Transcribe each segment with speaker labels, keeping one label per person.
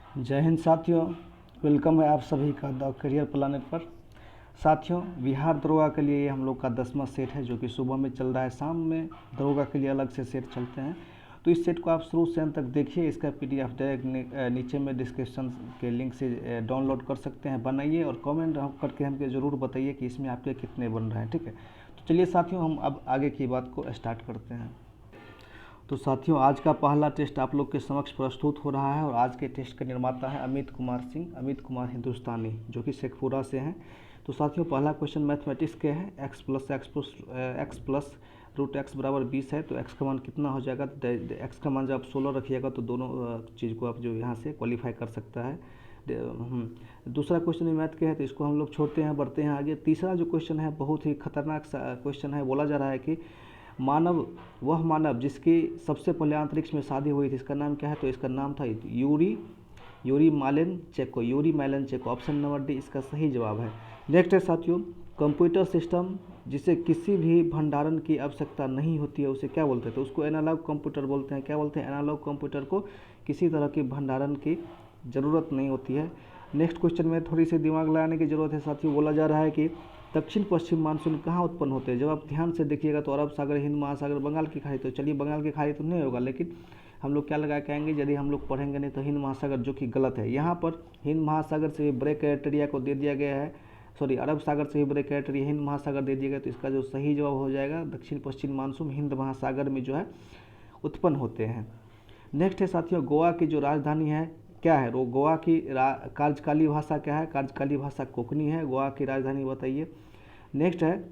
Speaker 1: जय हिंद साथियों, वेलकम है आप सभी का द करियर प्लानर पर। साथियों, बिहार दरोगा के लिए ये हम लोग का 10वां सेट है जो कि सुबह में चल रहा है, शाम में दरोगा के लिए अलग से सेट चलते हैं। तो इस सेट को आप शुरू से अंत तक देखिए। इसका PDF डायरेक्ट नीचे में डिस्क्रिप्शन के लिंक से डाउनलोड कर सकते हैं। बनाइए और कमेंट करके हमको ज़रूर बताइए कि इसमें आपके कितने बन रहे हैं। ठीक है, तो चलिए साथियों, हम अब आगे की बात को स्टार्ट करते हैं। तो साथियों, आज का पहला टेस्ट आप लोग के समक्ष प्रस्तुत हो रहा है और आज के टेस्ट का निर्माता है अमित कुमार सिंह, अमित कुमार हिंदुस्तानी, जो कि शेखपुरा से हैं। तो साथियों, पहला क्वेश्चन मैथमेटिक्स के है। x प्लस रूट एक्स बराबर 20 है, तो x का मान कितना हो जाएगा? x का मान जब आप 16 रखिएगा तो दोनों चीज़ को आप जो यहाँ से क्वालिफाई कर सकता है। दूसरा क्वेश्चन भी मैथ के है, तो इसको हम लोग छोड़ते हैं, बढ़ते हैं आगे। तीसरा जो क्वेश्चन है बहुत ही खतरनाक क्वेश्चन है। बोला जा रहा है कि वह मानव जिसकी सबसे पहले अंतरिक्ष में शादी हुई थी, इसका नाम क्या है? तो इसका नाम था यूरी मालेन चेको। ऑप्शन नंबर डी इसका सही जवाब है। नेक्स्ट है साथियों, कंप्यूटर सिस्टम जिसे किसी भी भंडारण की आवश्यकता नहीं होती है उसे क्या बोलते हैं? तो उसको एनालॉग कंप्यूटर बोलते हैं। क्या बोलते हैं? एनालॉग कंप्यूटर को किसी तरह की भंडारण की ज़रूरत नहीं होती है। नेक्स्ट क्वेश्चन में थोड़ी सी दिमाग लगाने की ज़रूरत है साथियों। बोला जा रहा है कि दक्षिण पश्चिम मानसून कहाँ उत्पन्न होते हैं? जब आप ध्यान से देखिएगा तो अरब सागर, हिंद महासागर, बंगाल की खाड़ी। तो चलिए, बंगाल की खाड़ी तो नहीं होगा, लेकिन हम लोग क्या लगा के आएंगे, यदि हम लोग पढ़ेंगे नहीं तो हिंद महासागर, जो कि गलत है। यहाँ पर हिंद महासागर से ब्रेक क्राइटेरिया को दे दिया गया है, सॉरी, अरब सागर से ही ब्रेक क्राइटेरिया हिंद महासागर दे दिया गया। तो इसका जो सही जवाब हो जाएगा, दक्षिण पश्चिम मानसून हिंद महासागर में जो है उत्पन्न होते हैं। नेक्स्ट है साथियों, गोवा की जो राजधानी है क्या है? गोवा की कार्यकाली भाषा क्या है? कार्यकाली भाषा कोंकणी है। गोवा की राजधानी बताइए। नेक्स्ट है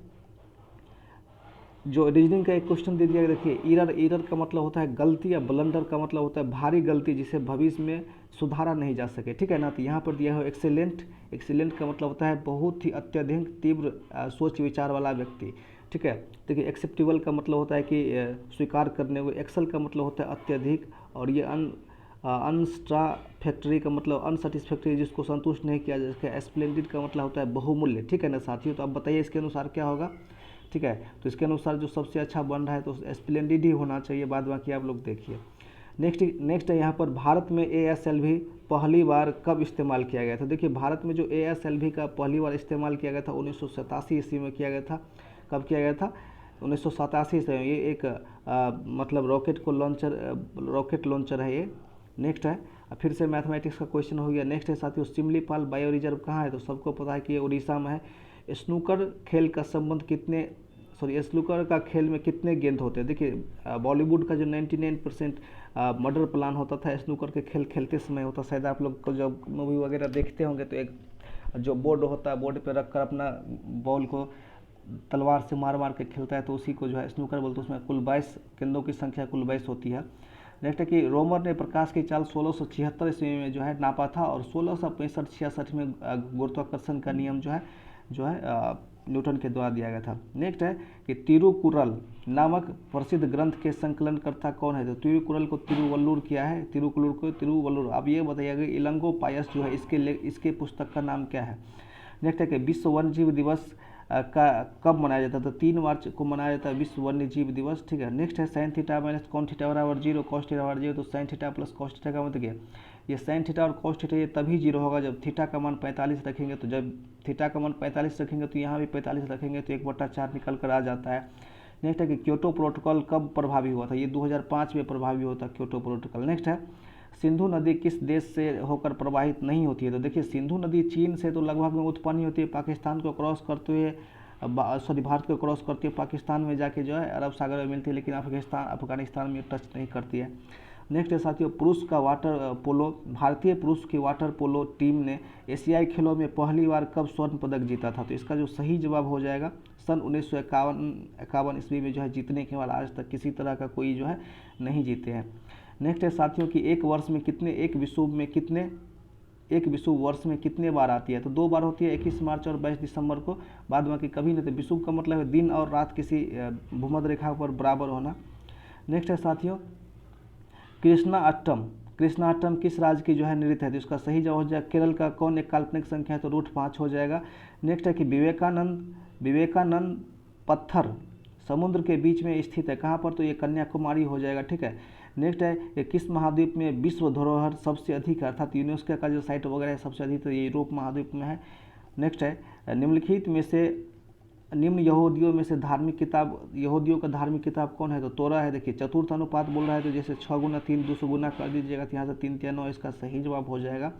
Speaker 1: जो रीजनिंग का एक क्वेश्चन दे दिया गया, देखिए, एरर का मतलब होता है गलती, या ब्लंडर का मतलब होता है भारी गलती जिसे भविष्य में सुधारा नहीं जा सके। ठीक है ना? तो यहाँ पर दिया है एक्सीलेंट का मतलब होता है बहुत ही अत्यधिक तीव्र सोच विचार वाला व्यक्ति। ठीक है, देखिए, एक्सेप्टेबल का मतलब होता है कि स्वीकार करने को। एक्सेल का मतलब होता है अत्यधिक, और ये अनस्टाफैक्ट्री का मतलब अनसेटिस्फैक्ट्री, जिसको संतुष्ट नहीं किया जा सके। स्प्लेंडिड का मतलब होता है बहुमूल्य। ठीक है ना साथियों? तो अब बताइए इसके अनुसार क्या होगा। ठीक है, तो इसके अनुसार जो सबसे अच्छा बन रहा है तो स्प्लेंडिड ही होना चाहिए। बाद बाकी आप लोग देखिए। नेक्स्ट है यहाँ पर, भारत में ASLV पहली बार कब इस्तेमाल किया गया था? देखिए, भारत में जो ASLV का पहली बार इस्तेमाल किया गया था 1987 ईस्वी में किया गया था। कब किया गया था? 1987 से। ये एक मतलब रॉकेट लॉन्चर है ये। नेक्स्ट है, फिर से मैथमेटिक्स का क्वेश्चन हो गया। नेक्स्ट है साथियों, सिमलीपाल बायो रिजर्व कहाँ है? तो सबको पता है कि ये उड़ीसा में है। स्नूकर खेल का संबंध स्नूकर का खेल में कितने गेंद होते हैं? देखिए, बॉलीवुड का जो 99% मर्डर प्लान होता था स्नूकर के खेल खेलते समय होता। शायद आप लोग को जब मूवी वगैरह देखते होंगे तो एक जो बोर्ड होता है, बोर्ड पे रख कर अपना बॉल को तलवार से मार के खेलता है, तो उसी को जो है स्नूकर बोलते हैं। उसमें कुल 22 गेंदों की संख्या कुल 22 होती है। नेक्स्ट है कि रोमर ने प्रकाश की चाल 1676 ईस्वी में जो है नापा था, और 1665-66 में गुरुत्वाकर्षण का नियम जो है न्यूटन के द्वारा दिया गया था। नेक्स्ट है कि तिरुकुरल नामक प्रसिद्ध ग्रंथ के संकलनकर्ता कौन है? तो तिरुकुरल को तिरुवल्लुर किया है। तिरुवल्लुर। अब ये बताइएगा, इलंगो पायस जो है इसके पुस्तक का नाम क्या है? नेक्स्ट है कि विश्व वन्य जीव दिवस का कब मनाया जाता है? तो 3 मार्च को मनाया जाता है विश्व वन्य जीव दिवस। ठीक है। नेक्स्ट है sine theta minus cos theta बराबर 0, कॉस थीटा बराबर 0। तो sine theta plus cos theta का मतलब क्या? ये साइन थीटा और कॉस थीटा ये तभी 0 होगा जब थीटा का मान 45 रखेंगे। तो जब थीटा का मान 45 रखेंगे तो यहाँ भी 45 रखेंगे, तो 1/4 निकल कर आ जाता है। नेक्स्ट है कि क्योटो प्रोटोकॉल कब प्रभावी हुआ था? ये 2005 में प्रभावी हुआ था क्योटो प्रोटोकॉल। नेक्स्ट है, सिंधु नदी किस देश से होकर प्रवाहित नहीं होती है? तो देखिए, सिंधु नदी चीन से तो लगभग में उत्पन्न होती है, पाकिस्तान को क्रॉस करते हुए भारत को क्रॉस करती है, पाकिस्तान में जाके जो है अरब सागर में मिलती है, लेकिन अफगानिस्तान में टच नहीं करती है। नेक्स्ट है साथियों, भारतीय पुरुष की वाटर पोलो टीम ने एशियाई खेलों में पहली बार कब स्वर्ण पदक जीता था? तो इसका जो सही जवाब हो जाएगा, सन 1951 ईस्वी में जो है जीतने के बाद आज तक किसी तरह का कोई जो है नहीं जीते हैं। नेक्स्ट है साथियों कि एक विषुव वर्ष में कितने बार आती है? तो 2 बार होती है, 21 मार्च और 22 दिसंबर को, बाद बाकी कभी नहीं। तो विषुव का मतलब है दिन और रात किसी भूमध्य रेखा पर बराबर होना। नेक्स्ट है साथियों, कृष्णा अट्टम किस राज्य की जो है नृत्य है? तो इसका सही जवाब हो जाएगा केरल का। कौन एक काल्पनिक संख्या है? तो √5 हो जाएगा। नेक्स्ट है कि विवेकानंद पत्थर समुद्र के बीच में स्थित है, कहाँ पर? तो ये कन्याकुमारी हो जाएगा। ठीक है। नेक्स्ट है कि किस महाद्वीप में विश्व धरोहर सबसे अधिक है, अर्थात यूनेस्को का जो साइट वगैरह है सबसे अधिक तो ये यूरोप महाद्वीप में है। नेक्स्ट है निम्नलिखित में से निम्न यहूदियों में से धार्मिक किताब, यहूदियों का धार्मिक किताब कौन है, तो तोरा है। देखिए चतुर्थ अनुपात बोल रहा है तो जैसे 6 गुना 3 200 गुना कर दीजिएगा तो यहाँ से 3 3 9 इसका सही जवाब हो जाएगा।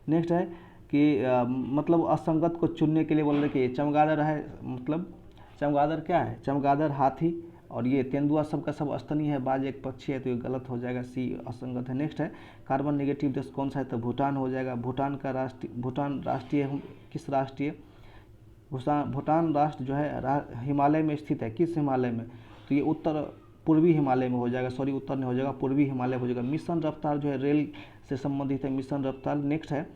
Speaker 1: नेक्स्ट है कि मतलब असंगत को चुनने के लिए बोल रहे कि चमगादड़ है, मतलब चमगादड़ क्या है, चमगादड़ हाथी, और ये तेंदुआ सबका सब स्तनी है, बाज एक पक्षी है तो ये गलत हो जाएगा, सी असंगत है। नेक्स्ट है कार्बन नेगेटिव देश कौन सा है, तो भूटान हो जाएगा। भूटान राष्ट्रीय किस राष्ट्रीय भूटान राष्ट्र जो है हिमालय में स्थित है, किस हिमालय में, तो ये पूर्वी हिमालय में हो जाएगा, सॉरी उत्तर नहीं हो जाएगा, पूर्वी हिमालय हो जाएगा। मिशन रफ्तार जो है रेल से संबंधित है, मिशन रफ्तार। नेक्स्ट है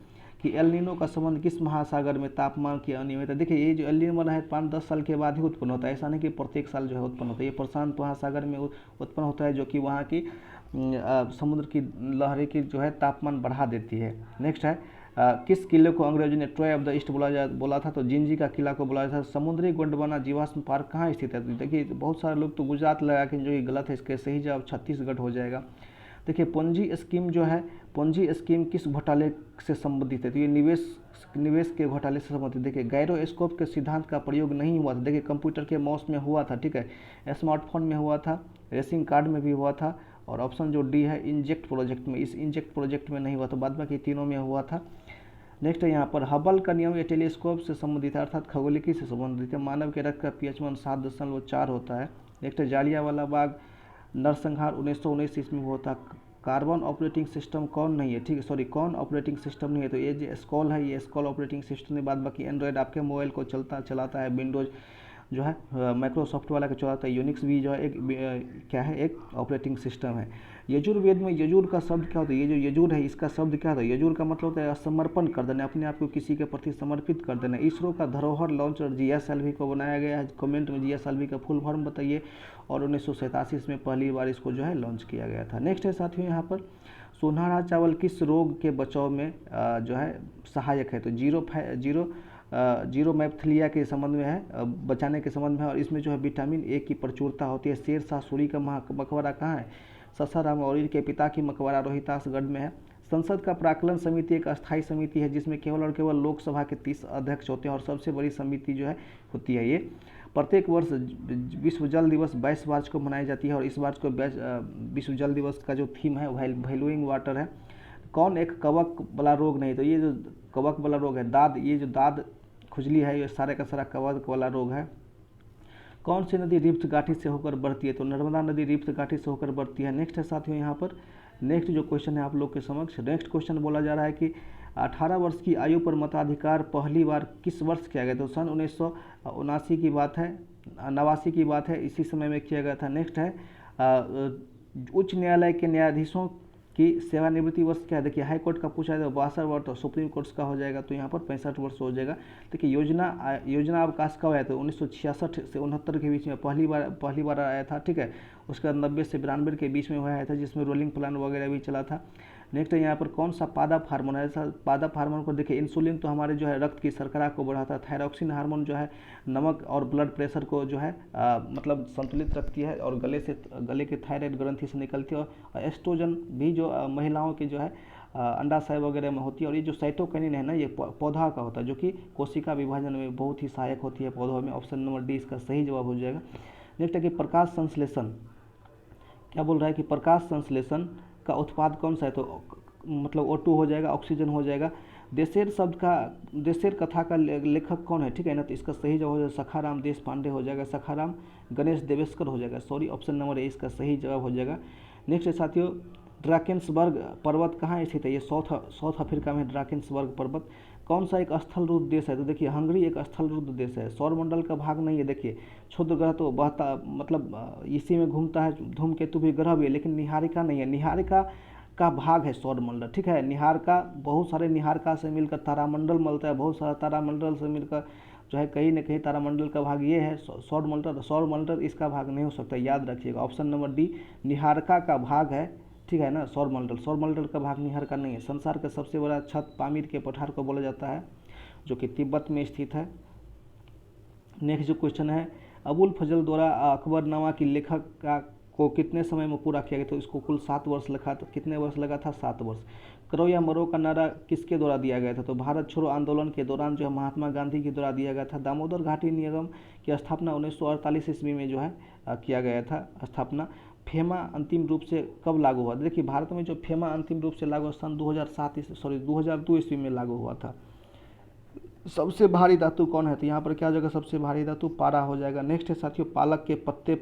Speaker 1: कि एल नीनो का संबंध किस महासागर में तापमान की अनियमितता, देखिए ये जो एल नीनो है 5-10 साल के बाद ही उत्पन्न होता है, ऐसा नहीं कि प्रत्येक साल जो है उत्पन्न होता है, ये प्रशांत महासागर में उत्पन्न होता है जो कि वहाँ की समुद्र की लहरें की जो है तापमान बढ़ा देती है। नेक्स्ट है किस किले को अंग्रेजों ने ट्रॉय ऑफ द ईस्ट बोला था, तो जिंजी का किला को बोला था। समुद्री गोंडवाना जीवाश्म पार्क कहाँ स्थित है, तो देखिए बहुत सारे लोग तो गुजरात लगा के जो कि गलत है, इसके सही जवाब छत्तीसगढ़ हो जाएगा। देखिए पोंजी स्कीम जो है, पोंजी स्कीम किस घोटाले से संबंधित है, तो ये निवेश के घोटाले से संबंधित। देखिए गायरोस्कोप के सिद्धांत का प्रयोग नहीं हुआ था, देखिए कंप्यूटर के माउस में हुआ था, ठीक है, स्मार्टफोन में हुआ था, रेसिंग कार्ड में भी हुआ था, और ऑप्शन जो डी है इंजेक्ट प्रोजेक्ट में, इस इंजेक्ट प्रोजेक्ट में नहीं हुआ था, बाद बाकी तीनों में हुआ था। नेक्स्ट है यहाँ पर हबल का नियम ये टेलीस्कोप से संबंधित है, अर्थात खगोलिकी से संबंधित है। मानव के रक्त का pH मान 7.4 होता है। नेक्स्ट है जालियांवाला बाग नरसंहार 1919 ईस्वी में हुआ था। कार्बन ऑपरेटिंग सिस्टम कौन नहीं है, ठीक है, सॉरी कौन ऑपरेटिंग सिस्टम नहीं है, तो ये जो स्कॉल है ये स्कॉल ऑपरेटिंग सिस्टम है। बाद बाकी एंड्रॉयड आपके मोबाइल को चलाता है, विंडोज जो है माइक्रोसॉफ्ट वाला का चलाता है, यूनिक्स भी जो है एक क्या है, एक ऑपरेटिंग सिस्टम है। यजुर्वेद में यजुर का शब्द क्या होता है, ये जो यजुर है इसका शब्द क्या होता है, यजुर का मतलब होता है समर्पण कर देना, अपने आप को किसी के प्रति समर्पित कर देना। इसरो का धरोहर लॉन्चर GSLV को बनाया गया है, कमेंट में GSLV का फुल फॉर्म बताइए, और 1987 में पहली बार इसको जो है लॉन्च किया गया था। नेक्स्ट है साथियों यहाँ पर सोनारा चावल किस रोग के बचाव में जो है सहायक है, तो जीरोमैप्थिलिया के संबंध में है, बचाने के संबंध में है, और इसमें जो है विटामिन ए की प्रचुरता होती है। शेरशाह सूरी का मकबरा कहाँ है, ससाराम मौर्य के पिता की मकबरा रोहितासगढ़ में है। संसद का प्राक्कलन समिति एक अस्थायी समिति है जिसमें केवल और केवल लोकसभा के 30 अध्यक्ष होते हैं, और सबसे बड़ी समिति जो है होती है ये। प्रत्येक वर्ष विश्व जल दिवस 22 मार्च को मनाई जाती है, और इस बार को विश्व जल दिवस का जो थीम है वैल्यूइंग वाटर है। कौन एक कवक वाला रोग नहीं, तो ये जो कवक वाला रोग है दाद, ये जो दाद खुजली है ये सारे का सारा कवक वाला रोग है। कौन सी नदी रिफ्ट घाटी से होकर बढ़ती है, तो नर्मदा नदी रिफ्ट घाटी से होकर बढ़ती है। नेक्स्ट है साथियों यहाँ पर नेक्स्ट जो क्वेश्चन है आप लोग के समक्ष, नेक्स्ट क्वेश्चन बोला जा रहा है कि 18 वर्ष की आयु पर मताधिकार पहली बार किस वर्ष किया गया, तो सन 1979 की बात है, 89 की बात है, इसी समय में किया गया था। नेक्स्ट है उच्च न्यायालय के न्यायाधीशों की सेवानिवृत्ति वर्ष क्या है, देखिए हाई कोर्ट का पूछा है तो 62 वर्ष, और सुप्रीम कोर्ट का हो जाएगा तो यहाँ पर 65 वर्ष हो जाएगा। देखिए योजना अवकाश कब आया, तो 1966 से 69 के बीच में पहली बार आया था, ठीक है। उसके बाद 90 से 92 के बीच में आया था, जिसमें रोलिंग प्लान वगैरह भी चला था। नेक्स्ट है यहाँ पर कौन सा पादप हार्मोन है, पादप हार्मोन को देखिए इंसुलिन तो हमारे जो है रक्त की शर्करा को बढ़ाता है, थायरॉक्सिन हार्मोन जो है नमक और ब्लड प्रेशर को जो है मतलब संतुलित रखती है, और गले के थायराइड ग्रंथि से निकलती है, और एस्ट्रोजन भी जो महिलाओं की जो है अंडाशय वगैरह में होती है। और ये जो साइटोकिनिन है ना ये पौधा का होता है, जो कि कोशिका विभाजन में बहुत ही सहायक होती है पौधों में। ऑप्शन नंबर डी इसका सही जवाब हो जाएगा। नेक्स्ट है कि प्रकाश संश्लेषण क्या बोल रहा है कि प्रकाश संश्लेषण का उत्पाद कौन सा है, तो मतलब O2 हो जाएगा, ऑक्सीजन हो जाएगा। देशेर कथा का लेखक कौन है, ठीक है ना, तो इसका सही जवाब हो जाएगा सखाराम देशपांडे हो जाएगा, सखाराम गणेश देवेस्कर हो जाएगा, सॉरी ऑप्शन नंबर ए इसका सही जवाब हो जाएगा। नेक्स्ट है साथियों ड्राकेंसबर्ग पर्वत कहाँ स्थित है, ये साउथ अफ्रीका में ड्राकेंसबर्ग पर्वत। कौन सा एक स्थलरूप देश है, तो देखिए हंगरी एक स्थलरूप देश है। सौरमंडल का भाग नहीं है, देखिए क्षुद्र ग्रह तो बहता मतलब इसी में घूमता है, धूमकेतु भी ग्रह भी है, लेकिन निहारिका नहीं है, निहारिका का भाग है सौरमंडल, ठीक है। निहारिका बहुत सारे निहारिका से मिलकर तारामंडल मिलता है, बहुत सारा तारामंडल से मिलकर जो है कहीं न कहीं तारामंडल का भाग ये है सौरमंडल इसका भाग नहीं हो सकता, याद रखिएगा। ऑप्शन नंबर डी निहारिका का भाग है, ठीक है ना, सौरमंडल का भाग निहारिका नहीं है। संसार का सबसे बड़ा छत पामीर के पठार को बोला जाता है, जो कि तिब्बत में स्थित है। नेक्स्ट जो क्वेश्चन है अबुल फजल द्वारा अकबरनामा की लेखक का को कितने समय में पूरा किया गया? तो इसको कुल 7 वर्ष लगा था। कितने वर्ष लगा था? 7 वर्ष। करो या मरो का नारा किसके द्वारा दिया गया था? तो भारत छोड़ो आंदोलन के दौरान जो है महात्मा गांधी के द्वारा दिया गया था। दामोदर घाटी निगम की स्थापना 1948 ईस्वी में जो है किया गया था स्थापना। फेमा अंतिम रूप से कब लागू हुआ? देखिए भारत में जो फेमा अंतिम रूप से लागू सन 2002 ईस्वी में लागू हुआ था। सबसे भारी धातु कौन है? तो यहाँ पर क्या हो जाएगा? सबसे भारी धातु पारा हो जाएगा। नेक्स्ट है साथियों, पालक के पत्ते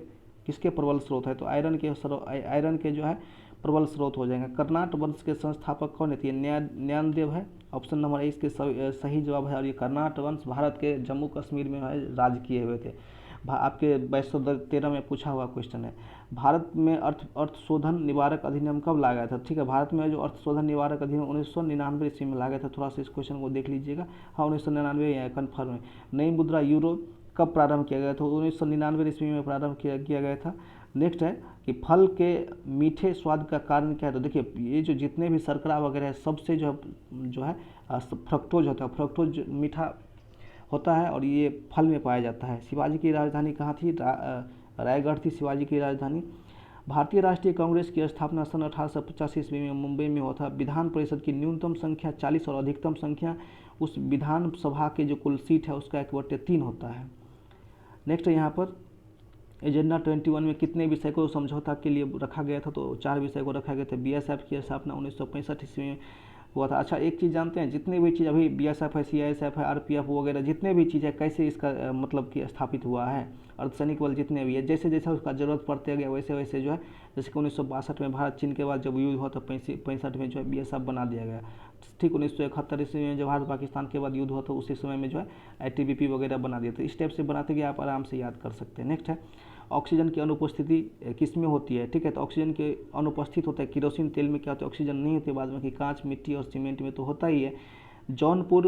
Speaker 1: किसके प्रबल स्रोत है? तो आयरन के जो है प्रबल स्रोत हो जाएंगे। कर्नाट वंश के संस्थापक कौन है? तो ये ज्ञानदेव है। ऑप्शन नंबर 1 के सही जवाब है। और ये कर्नाट वंश भारत के जम्मू कश्मीर में राज किए हुए थे। आपके 213 में पूछा हुआ क्वेश्चन है। भारत में अर्थ शोधन निवारक अधिनियम कब लाया गया था? ठीक है, भारत में जो अर्थ शोधन निवारक अधिनियम 1999 ईस्वी में लाया गया था। थोड़ा सा इस क्वेश्चन को देख लीजिएगा। हाँ 1999 है, कन्फर्म है। नई मुद्रा यूरो कब प्रारंभ किया गया था? 1999 ईस्वी में प्रारंभ किया गया था। नेक्स्ट है कि फल के मीठे स्वाद का कारण क्या है? तो देखिए ये जो जितने भी शर्करा वगैरह है सबसे जो है फ्रक्टोज होता है। फ्रक्टोज मीठा होता है और ये फल में पाया जाता है। शिवाजी की राजधानी कहाँ थी? रायगढ़ थी शिवाजी की राजधानी। भारतीय राष्ट्रीय कांग्रेस की स्थापना सन 1885 ईस्वी में मुंबई में हुआ था। विधान परिषद की न्यूनतम संख्या 40 और अधिकतम संख्या उस विधान सभा के जो कुल सीट है उसका 1/3 होता है। नेक्स्ट यहाँ पर एजेंडा 21 में कितने विषय को समझौता के लिए रखा गया था? तो 4 विषय को रखा गया था। बीएसएफ की स्थापना 1965 ईस्वी में हुआ था। अच्छा एक चीज़ जानते हैं, जितने भी चीज़ अभी बीएसएफ है, सीआईएसएफ है, आरपीएफ वगैरह जितने भी चीज़ है कैसे इसका मतलब कि स्थापित हुआ है? अर्धसैनिक बल जितने भी है जैसे जैसे उसका जरूरत पड़ते गया वैसे वैसे जो है, जैसे कि 1962 में भारत चीन के बाद जब युद्ध हुआ तो 65 में जो है बीएसएफ बना दिया गया। ठीक 1971 ईस्वी में जब भारत पाकिस्तान के बाद युद्ध हुआ तो उसी समय में जो है आईटीबीपी वगैरह बना दिया। तो इस टाइप से बनाते गए आप आराम से याद कर सकते हैं। नेक्स्ट है ऑक्सीजन की अनुपस्थिति किस में होती है? ठीक है, तो ऑक्सीजन के अनुपस्थित होता है किरोसिन तेल में। क्या होता है? ऑक्सीजन नहीं होती बाद में कि कांच, मिट्टी और सीमेंट में तो होता ही है। जौनपुर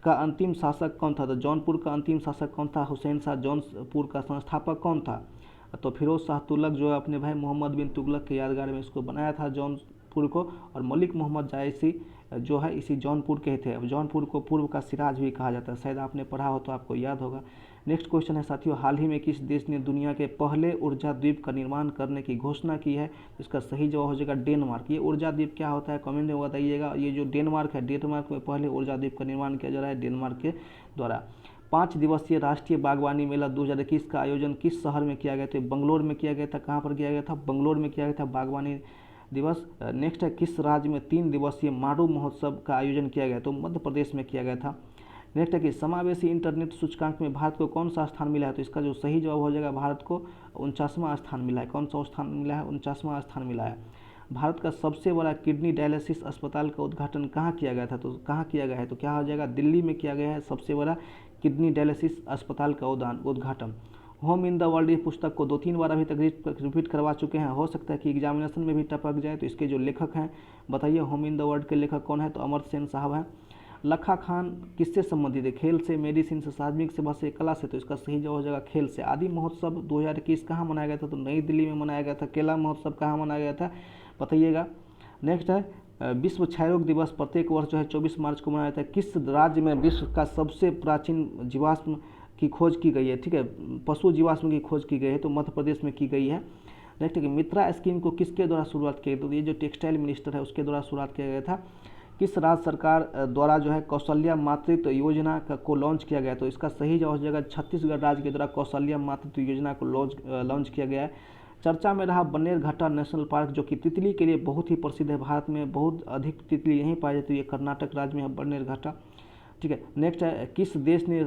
Speaker 1: का अंतिम शासक कौन था? तो जौनपुर का अंतिम शासक कौन था? हुसैन शाह। जौनपुर का संस्थापक कौन था? तो फिरोज शाह तुगलक जो है अपने भाई मोहम्मद बिन तुगलक के यादगार में इसको बनाया था जौनपुर को। और मलिक मोहम्मद जायसी जो है इसी जौनपुर के थे। अब जौनपुर को पूर्व का सिराज भी कहा जाता है, शायद आपने पढ़ा हो तो आपको याद होगा। नेक्स्ट क्वेश्चन है साथियों, हाल ही में किस देश ने दुनिया के पहले ऊर्जा द्वीप का निर्माण करने की घोषणा की है? इसका सही जवाब हो जाएगा डेनमार्क। ये ऊर्जा द्वीप क्या होता है कमेंट में बताइएगा। ये जो डेनमार्क है, डेनमार्क में पहले ऊर्जा द्वीप का निर्माण किया जा रहा है डेनमार्क के द्वारा। 5 दिवसीय राष्ट्रीय बागवानी मेला 2021 का आयोजन किस शहर में किया गया? तो बंगलोर में किया गया था। कहाँ पर किया गया था? बंगलोर में किया गया था बागवानी दिवस। नेक्स्ट है किस राज्य में 3 दिवसीय मारू महोत्सव का आयोजन किया गया? तो मध्य प्रदेश में किया गया था। नेक्स्ट है कि समावेशी इंटरनेट सूचकांक में भारत को कौन सा स्थान मिला है? तो इसका जो सही जवाब हो जाएगा भारत को 49वां स्थान मिला है। कौन सा स्थान मिला है? 49वां स्थान मिला है। भारत का सबसे बड़ा किडनी डायलिसिस अस्पताल का उद्घाटन कहाँ किया गया था? तो कहाँ किया गया है? तो क्या हो जाएगा? दिल्ली में किया गया है सबसे बड़ा किडनी डायलिसिस अस्पताल का उद्घाटन। होम इन द वर्ल्ड इस पुस्तक को 2-3 बार अभी तक रिपीट करवा चुके हैं। हो सकता है कि एग्जामिनेशन में भी टपक जाए। तो इसके जो लेखक हैं बताइए, होम इन द वर्ल्ड के लेखक कौन है? तो अमर्त्य सेन साहब हैं। लखा खान किससे संबंधित है? खेल से, मेडिसिन से, सार्वजनिक सेवा से, कला से। तो इसका सही जवाब हो जाएगा खेल से। आदि महोत्सव 2021 कहाँ मनाया गया था? तो नई दिल्ली में मनाया गया था। केला महोत्सव कहाँ मनाया गया था बताइएगा। नेक्स्ट है विश्व क्षयरोग दिवस प्रत्येक वर्ष जो है 24 मार्च को मनाया जाता है। किस राज्य में विश्व का सबसे प्राचीन जीवाश्म की खोज की गई है? ठीक है, पशु जीवाश्म की खोज की गई है तो मध्य प्रदेश में की गई है। नेक्स्ट है कि मित्रा स्कीम को किसके द्वारा शुरुआत की गई? तो ये जो टेक्सटाइल मिनिस्टर है उसके द्वारा शुरुआत किया गया था। किस राज्य सरकार द्वारा जो है कौशल्या मातृत्व योजना को लॉन्च किया गया? तो इसका सही जवाब हो जाएगा छत्तीसगढ़ राज्य के द्वारा कौशल्या मातृत्व योजना को लॉन्च किया गया है। चर्चा में रहा बन्नेरघट्टा नेशनल पार्क जो कि तितली के लिए बहुत ही प्रसिद्ध है। भारत में बहुत अधिक तितली यहीं पाई जाती है। ये कर्नाटक राज्य में है बन्नेरघट्टा। ठीक है, नेक्स्ट है किस देश ने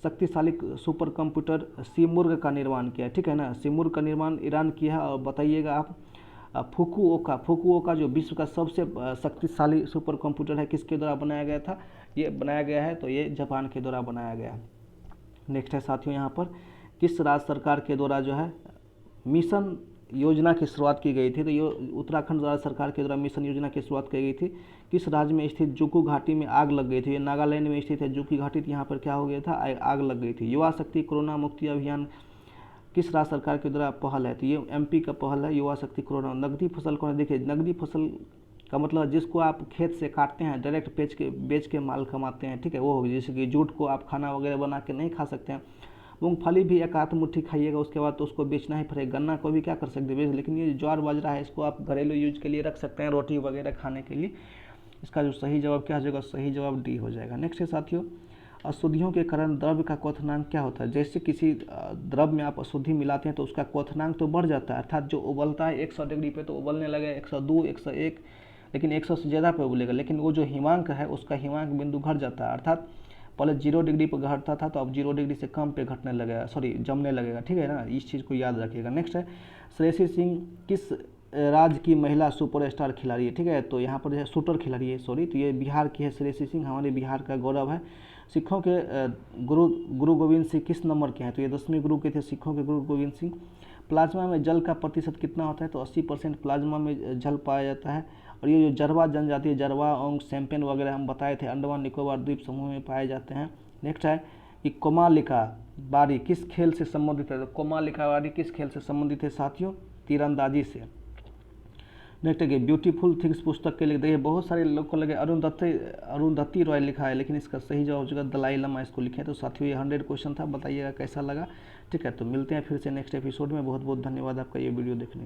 Speaker 1: शक्तिशाली सुपर कंप्यूटर सिमुर्ग का निर्माण किया? ठीक है ना, सिमुर्ग का निर्माण ईरान किया है। और बताइएगा आप फुकुओका जो विश्व का सबसे शक्तिशाली सुपर कंप्यूटर है किसके द्वारा बनाया गया था? ये बनाया गया है तो ये जापान के द्वारा बनाया गया है। नेक्स्ट है साथियों यहाँ पर किस राज्य सरकार के द्वारा जो है मिशन योजना की शुरुआत की गई थी? तो ये उत्तराखंड राज्य सरकार के द्वारा मिशन योजना की शुरुआत की गई थी। किस राज्य में स्थित जुकू घाटी में आग लग गई थी? ये नागालैंड में स्थित है जुकू घाटी। यहाँ पर क्या हो गया था? आग लग गई थी। युवा शक्ति कोरोना मुक्ति अभियान किस राज्य सरकार के द्वारा पहल है? तो ये एमपी का पहल है युवा शक्ति कोरोना। नकदी फसल कौन है? देखिए नकदी फसल का मतलब जिसको आप खेत से काटते हैं डायरेक्ट बेच के माल कमाते हैं। ठीक है, वो होगी जैसे कि जूट को आप खाना वगैरह बना के नहीं खा सकते हैं। मूंगफली भी एक आध मुट्ठी खाइएगा, उसके बाद तो उसको बेचना ही पड़ेगा। गन्ना को भी क्या कर सकते हैं बेच, लेकिन ये ज्वार बाजरा है इसको आप घरेलू यूज के लिए रख सकते हैं, रोटी वगैरह खाने के लिए। इसका जो सही जवाब क्या हो जाएगा, सही जवाब डी हो जाएगा। नेक्स्ट है साथियों, अशुद्धियों के कारण द्रव्य का क्वथनांक क्या होता है। जैसे किसी द्रव्य में आप अशुद्धि मिलाते हैं तो उसका क्वथनांक तो बढ़ जाता है, अर्थात जो उबलता है 100 डिग्री पे तो उबलने लगे 102, 101, लेकिन 100 से ज़्यादा पे उबलेगा। लेकिन वो जो हिमांक है उसका हिमांक बिंदु घट जाता है, अर्थात पहले 0 डिग्री पर घटता था तो अब 0 डिग्री से कम पे घटने लगेगा, सॉरी जमने लगेगा, ठीक है ना, इस चीज़ को याद रखिएगा। नेक्स्ट है, श्रेयसी सिंह किस राज्य की महिला सुपरस्टार खिलाड़ी है, ठीक है, तो यहाँ पर जो है शूटर खिलाड़ी है, सॉरी, तो ये बिहार की है श्रेयसी सिंह, हमारे बिहार का गौरव है। सिखों के गुरु गोविंद सिंह किस नंबर के हैं, तो ये 10वें गुरु के थे सिखों के गुरु गोविंद सिंह। प्लाज्मा में जल का प्रतिशत कितना होता है, तो 80% प्लाज्मा में जल पाया जाता है। और ये जो जरवा जनजाति है, जरवा ओंग सैम्पेन वगैरह हम बताए थे, अंडमान निकोबार द्वीप समूह में पाए जाते हैं। नेक्स्ट है कि कोमालिका बारी किस खेल से संबंधित है, तो कोमालिका बारी किस खेल से संबंधित है साथियों, तीरंदाजी से। नेक्स्ट है कि ब्यूटीफुल थिंग्स पुस्तक के लिए देखिए बहुत सारे लोग को लगे अरुंधति रॉय लिखा है, लेकिन इसका सही जवाब हो जाएगा दलाई लामा इसको लिखे। तो साथियों ये 100 क्वेश्चन था, बताइएगा कैसा लगा। ठीक है, तो मिलते हैं फिर से नेक्स्ट एपिसोड में। बहुत बहुत धन्यवाद आपका ये वीडियो देखने।